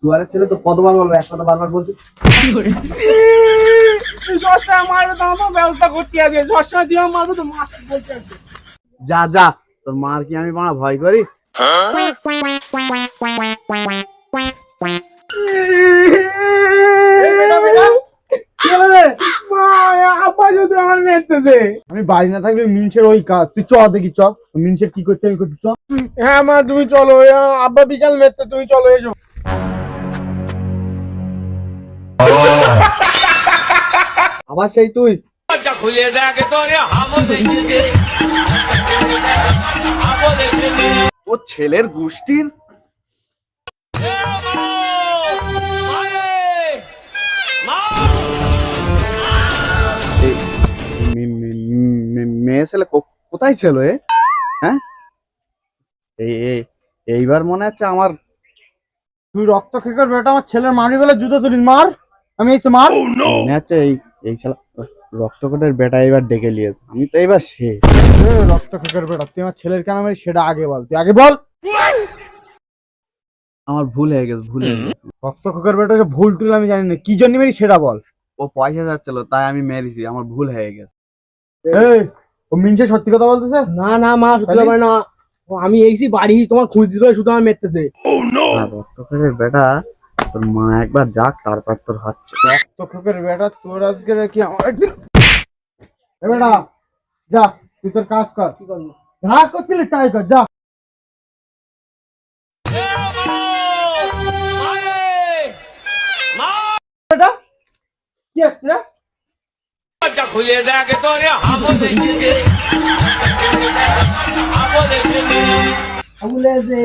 দুয়ারের ছেলে তো কতবার বলবো, এক কথা বারবার বলছি। ব্যবস্থা করতে আছে, সবসময় দিয়ে মারবো তো মাছ বলছে। যা যা, তোর মার কি আমি মারা ভয় করি? আমি বাড়ি না থাকলে মিনসের ওই কাজ, তুই চ দেখি, চ মিনসের কি করতে আমি করতে চ। হ্যাঁ মা তুমি চলো, আব্বা বিশাল মেতে, তুমি চলো এসো। আবার সেই তুই? ও ছেলের গোষ্ঠীর মেয়ে ছেলে কোথায় ছিল এ? হ্যাঁ, এইবার মনে হচ্ছে আমার। তুই রক্ত খেকর বেটা, আমার ছেলের মারি বলে জুতো তুলিস, মার। আমি এই তো মার। মনে হচ্ছে এই ছেলে রক্তকটের বেটা এবার ডেকে নিয়েছে, আমি তো এবার শেষ। রক্ত খেকর বেটা, তুই আমার ছেলের কেন মারি সেটা আগে বল, তুই আগে বল। আমার ভুল হয়ে গেছে, ভুল হয়ে গেছে। রক্ত খেকর বেটা ভুল টুল আমি জানি না, কি জন্য মারি সেটা বল। ও পয়সা যাচ্ছিল তাই আমি মেরেছি, আমার ভুল হয়ে গেছে। ও মিনসে সত্যি কথা বলতেছে? না না মা, সত্যি হবে না। আমি এসেছি বাড়ি, তোমার খুঁজ দিতে শুধু আমার মেরতেছে। রক্তকটের বেটা, তোর মা একবার যাক, তারপর তোর হচ্ছে। রক্ত খেকর বেটা, তোর আজকে কি আমার একদিন। বেটা যা, তুই তোর কাজ কর। কি করবো? যা করছিলি তাই কর, যা। বেটা কি হচ্ছে? খুলে দেখে তোরে আমুলে যে